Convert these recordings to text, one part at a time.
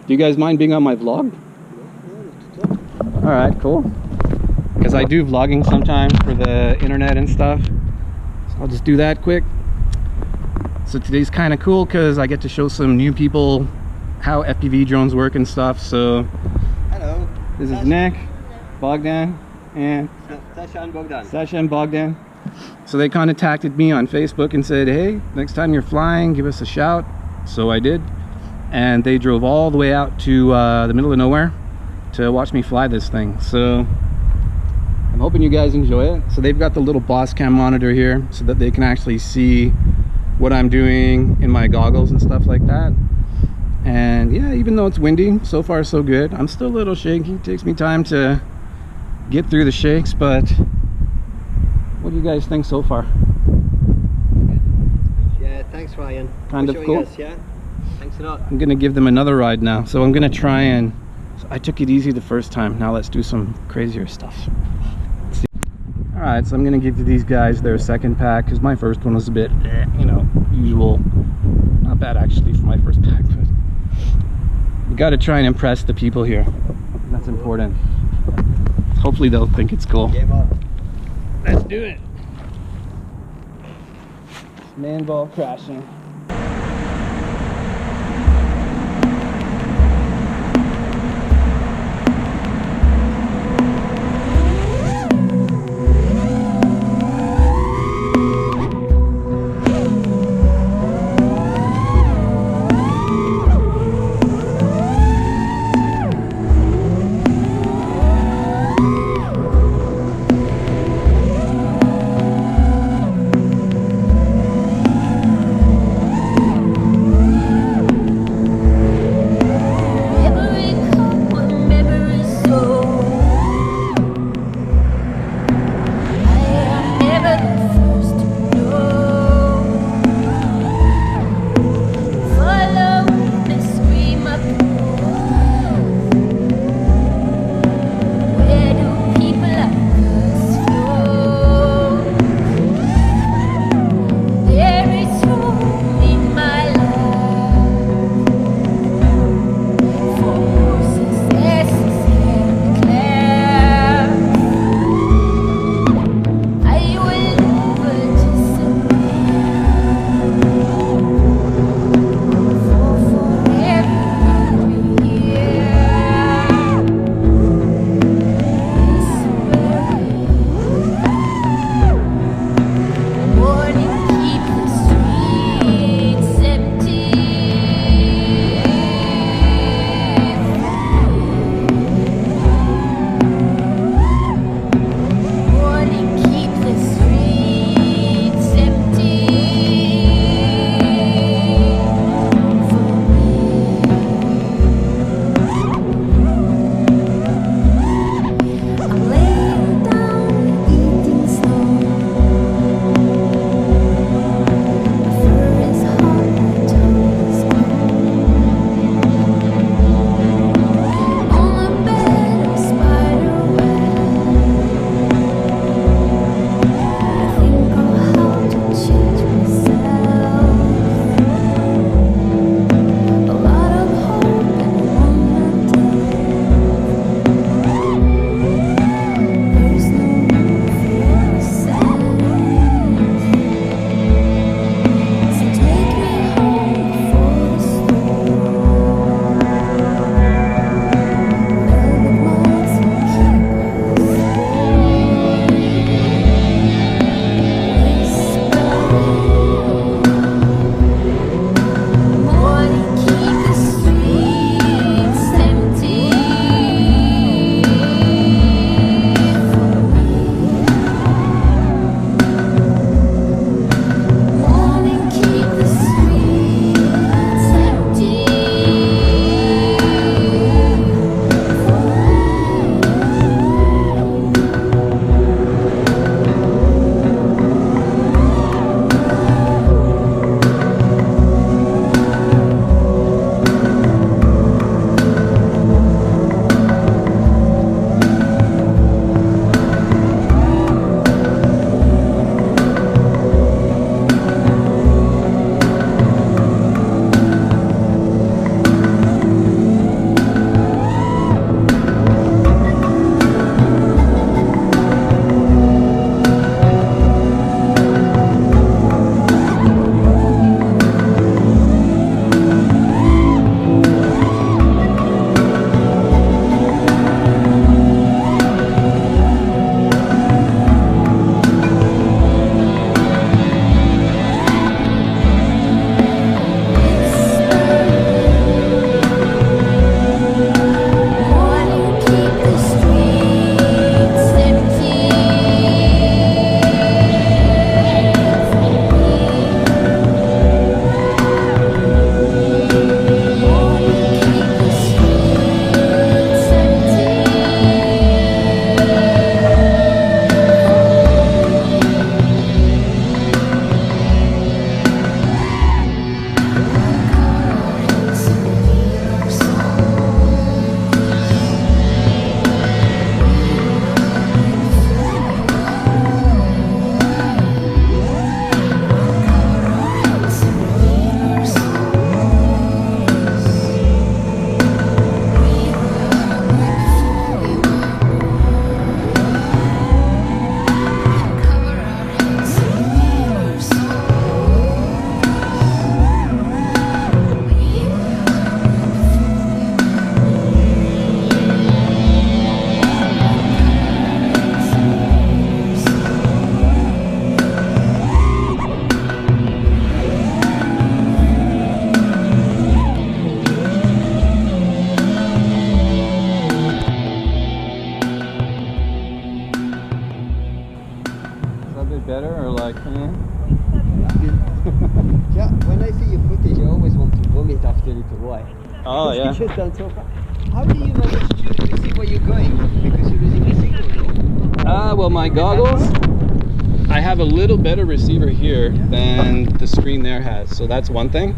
Do you guys mind being on my vlog? Alright, cool. Because I do vlogging sometimes for the internet and stuff. So I'll just do that quick. So today's kind of cool because I get to show some new people how FPV drones work and stuff. So, hello. This is Nick, Bogdan, and Sasha and Bogdan. So they contacted me on Facebook and said, hey, next time you're flying, give us a shout. So I did. And they drove all the way out to the middle of nowhere to watch me fly this thing. So I'm hoping you guys enjoy it. So they've got the little boss cam monitor here so that they can actually see what I'm doing in my goggles and stuff like that. And yeah, even though it's windy, so far so good. I'm still a little shaky. It takes me time to get through the shakes, but what do you guys think so far? Yeah, thanks Ryan. Kind of cool. Us, yeah? Thanks a lot. I'm gonna give them another ride now. So I'm gonna try and, so I took it easy the first time. Now let's do some crazier stuff. Alright, so I'm gonna give these guys their second pack because my first one was a bit, you know, usual. Not bad actually for my first pack, but you gotta try and impress the people here. That's important. Hopefully they'll think it's cool. Game on. Let's do it. Man ball crashing. Oh, yeah. You just don't so far. How do you manage to see where you're going? Because you're losing the signal, no? Well, my goggles, I have a little better receiver here than the screen there has. So that's one thing.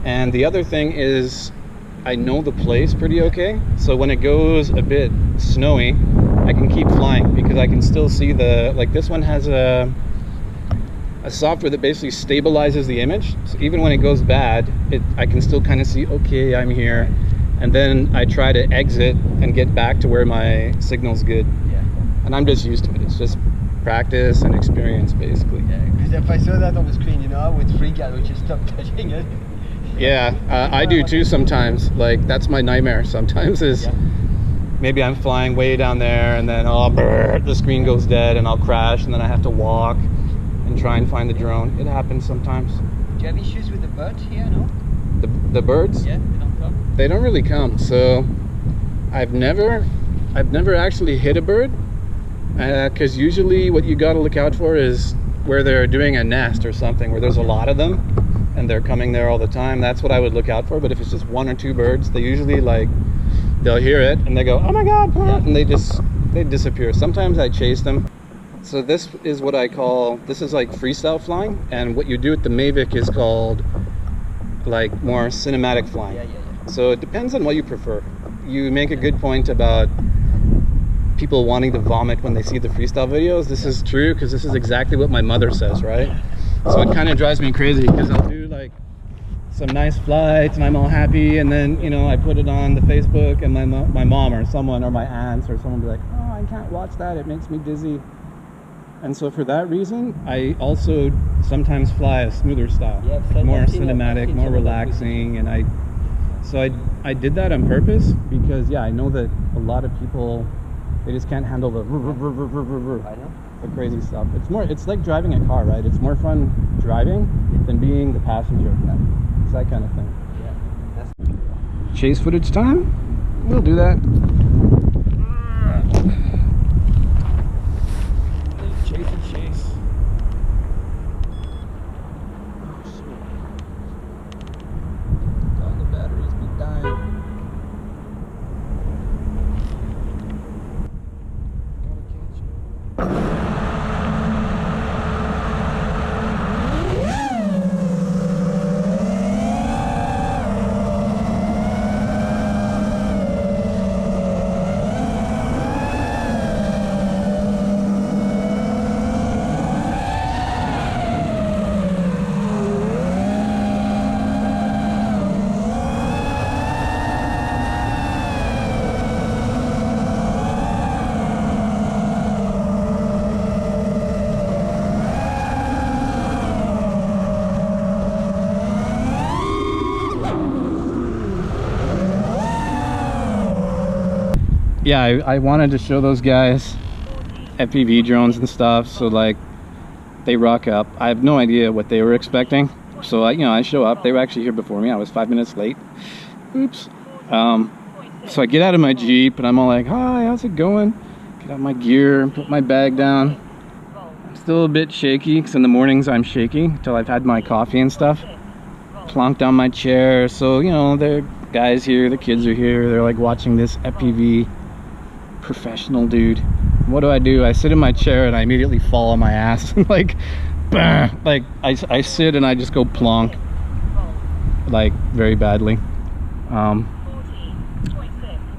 And the other thing is I know the place pretty okay. So when it goes a bit snowy, I can keep flying because I can still see the, like this one has a software that basically stabilizes the image. So even when it goes bad, I can still kind of see, okay, I'm here. And then I try to exit and get back to where my signal's good. Yeah. And I'm just used to it. It's just practice and experience, basically. Yeah, because if I saw that on the screen, you know, I would freak out, I would just stop touching it. Yeah, I do too sometimes. Like, that's my nightmare sometimes is maybe I'm flying way down there and then the screen goes dead and I'll crash and then I have to walk and try and find the drone. It happens sometimes. Do you have issues with the birds here, no? The birds? Yeah, they don't come? They don't really come. So I've never actually hit a bird because usually what you got to look out for is where they're doing a nest or something where there's a lot of them and they're coming there all the time. That's what I would look out for. But if it's just one or two birds, they usually they'll hear it and they go, oh my god, and they disappear. Sometimes I chase them. So this is what I call, this is like freestyle flying, and what you do with the Mavic is called like more cinematic flying. So it depends on what you prefer. You make a good point about people wanting to vomit when they see the freestyle videos. This is true because this is exactly what my mother says, right? So it kind of drives me crazy because I'll do like some nice flights and I'm all happy, and then, you know, I put it on the Facebook and my mom or someone or my aunts or someone will be like, oh, I can't watch that, it makes me dizzy. And so for that reason, I also sometimes fly a smoother style, more cinematic, more relaxing, and I did that on purpose because I know that a lot of people, they just can't handle the crazy stuff. It's like driving a car, right? It's more fun driving than being the passenger. It's that kind of thing. Chase footage time? We'll do that. Chase. Oh shit. All the batteries be dying. Gotta catch it. Yeah, I wanted to show those guys FPV drones and stuff, so like they rock up. I have no idea what they were expecting, so I show up. They were actually here before me. I was 5 minutes late. Oops. So I get out of my Jeep and I'm all like, hi, how's it going? Get out my gear, put my bag down. I'm still a bit shaky because in the mornings I'm shaky until I've had my coffee and stuff. Plonk down my chair. So the guys here, the kids are here. They're like watching this FPV professional dude. What do? I sit in my chair and I immediately fall on my ass. Like, bah! Like I sit and I just go plonk, like very badly.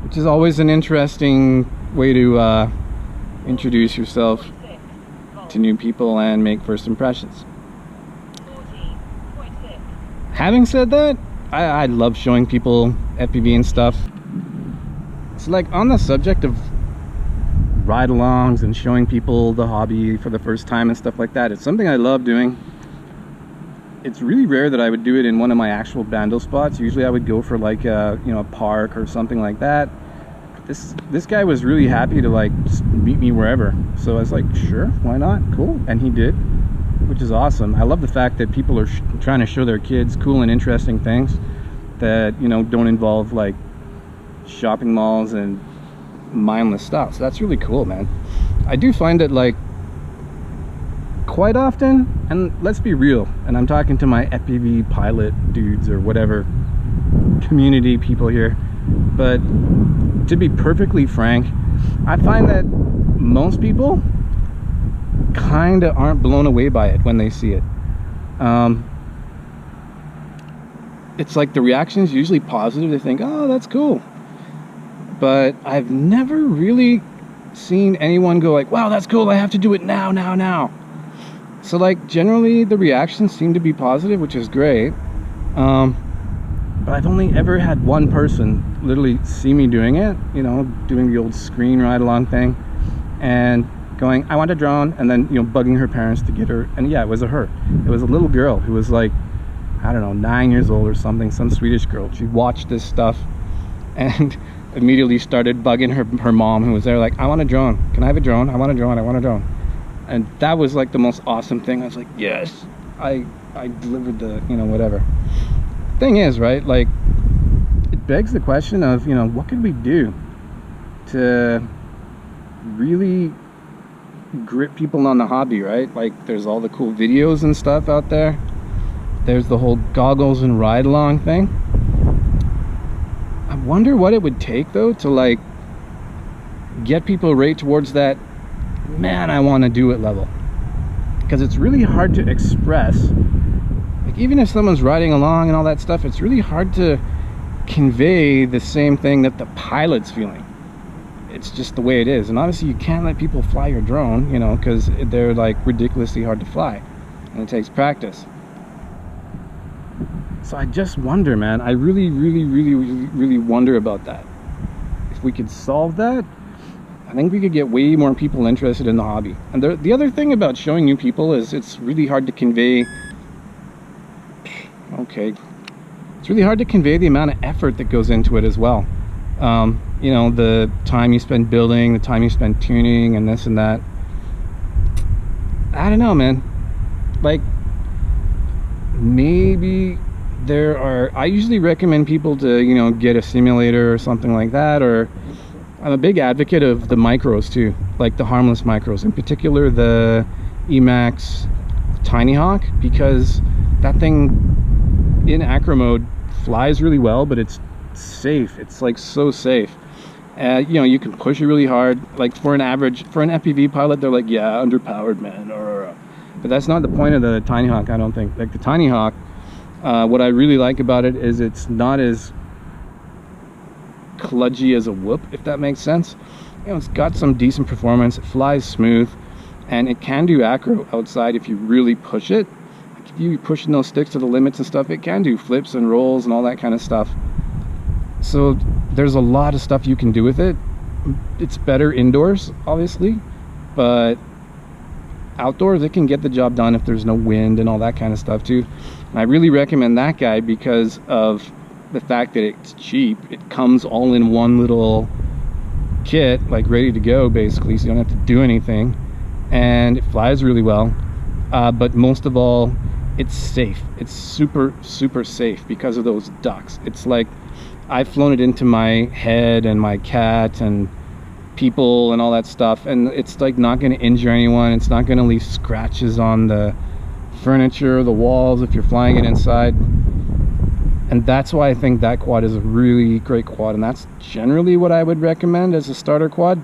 Which is always an interesting way to introduce yourself to new people and make first impressions. Having said that, I love showing people FPV and stuff. It's like on the subject of ride-alongs and showing people the hobby for the first time and stuff like that. It's something I love doing. It's really rare that I would do it in one of my actual bando spots. Usually I would go for like a park or something like that. This guy was really happy to like just meet me wherever. So I was like, sure, why not? Cool. And he did, which is awesome. I love the fact that people are trying to show their kids cool and interesting things that don't involve like shopping malls and mindless stuff. So that's really cool, man. I do find it like quite often, and let's be real, and I'm talking to my FPV pilot dudes or whatever, community people here. But to be perfectly frank, I find that most people kind of aren't blown away by it when they see it. It's like the reaction is usually positive. They think, oh, that's cool. But I've never really seen anyone go like, wow, that's cool, I have to do it now. So like generally the reactions seem to be positive, which is great. But I've only ever had one person literally see me doing it, you know, doing the old screen ride along thing and going, I want a drone, and then, you know, bugging her parents to get her. And yeah, it was her. It was a little girl who was like, I don't know, 9 years old or something, some Swedish girl. She watched this stuff and immediately started bugging her mom, who was there, like, I want a drone. Can I have a drone? I want a drone. I want a drone. And that was like the most awesome thing. I was like, yes, I delivered the, you know, whatever. Thing is, right, like, it begs the question of, you know, what could we do to really grip people on the hobby, right? Like, there's all the cool videos and stuff out there. There's the whole goggles and ride along thing. I wonder what it would take though to like get people right towards that, man, I want to do it level. Because it's really hard to express, like, even if someone's riding along and all that stuff, it's really hard to convey the same thing that the pilot's feeling. It's just the way it is. And obviously you can't let people fly your drone, you know, because they're like ridiculously hard to fly and it takes practice. So I just wonder, man, I really wonder about that. If we could solve that, I think we could get way more people interested in the hobby. And the other thing about showing new people is it's really hard to convey, it's really hard to convey the amount of effort that goes into it as well. You know, the time you spend building, the time you spend tuning and this and that. I don't know, man. Like, maybe there are, I usually recommend people to, you know, get a simulator or something like that, or I'm a big advocate of the micros too, like the harmless micros, in particular the Emax Tiny Hawk, because that thing in acro mode flies really well, but it's safe. It's like so safe. You know, you can push it really hard. Like for an FPV pilot, they're like, yeah, underpowered, man. But that's not the point of the Tiny Hawk, I don't think. Like the Tiny Hawk, what I really like about it is it's not as kludgy as a whoop, if that makes sense. You know, it's got some decent performance, it flies smooth, and it can do acro outside if you really push it. Like if you pushing those sticks to the limits and stuff, it can do flips and rolls and all that kind of stuff. So there's a lot of stuff you can do with it. It's better indoors, obviously, but outdoors it can get the job done if there's no wind and all that kind of stuff too. And I really recommend that guy because of the fact that it's cheap. It comes all in one little kit, like ready to go basically, so you don't have to do anything, and it flies really well. But most of all, it's safe. It's super safe because of those ducks. It's like I've flown it into my head and my cat and people and all that stuff, and it's like not going to injure anyone. It's not going to leave scratches on the furniture, the walls, if you're flying it inside. And that's why I think that quad is a really great quad, and that's generally what I would recommend as a starter quad.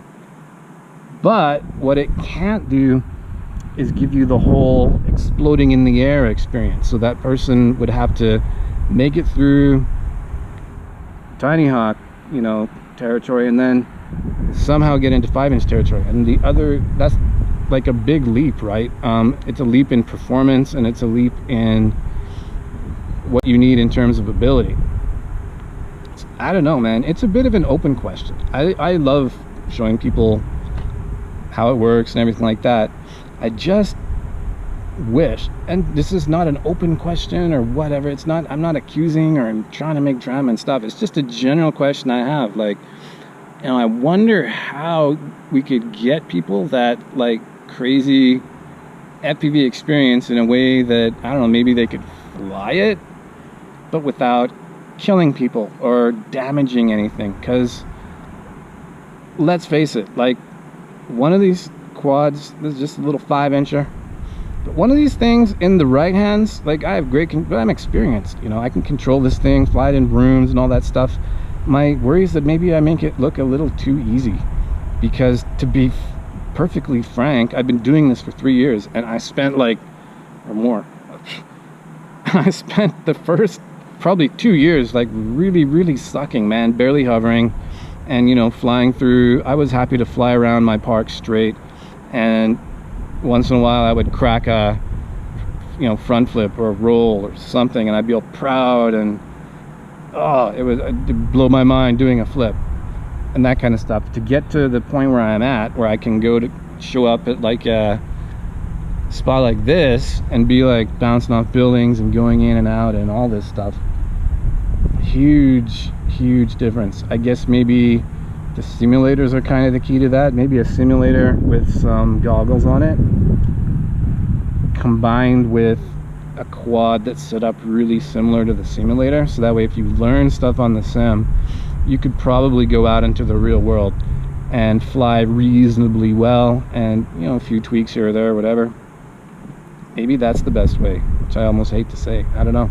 But what it can't do is give you the whole exploding in the air experience. So that person would have to make it through Tiny Hawk, you know, territory, and then somehow get into 5-inch territory. And the other, that's like a big leap, right? It's a leap in performance, and it's a leap in what you need in terms of ability. I don't know, man. It's a bit of an open question. I love showing people how it works and everything like that. I just wish, and this is not an open question or whatever, it's not, I'm not accusing or I'm trying to make drama and stuff, it's just a general question I have. Like, you know, I wonder how we could get people that like crazy FPV experience in a way that, I don't know, maybe they could fly it but without killing people or damaging anything. Because let's face it, like, one of these quads, this is just a little 5-incher, one of these things in the right hands, like I have great, but I'm experienced, you know, I can control this thing, fly it in rooms and all that stuff. My worry is that maybe I make it look a little too easy, because to be perfectly frank, I've been doing this for 3 years, and I spent like, or more, I spent the first probably 2 years like really sucking, man, barely hovering, and you know, flying through. I was happy to fly around my park straight, and once in a while I would crack a, you know, front flip or a roll or something, and I'd be all proud, and oh, it'd blow my mind doing a flip and that kind of stuff. To get to the point where I'm at, where I can go to show up at like a spot like this and be like bouncing off buildings and going in and out and all this stuff, huge difference. I guess maybe the simulators are kind of the key to that. Maybe a simulator with some goggles on it, combined with a quad that's set up really similar to the simulator, so that way if you learn stuff on the sim, you could probably go out into the real world and fly reasonably well, and you know, a few tweaks here or there or whatever. Maybe that's the best way, which I almost hate to say. I don't know.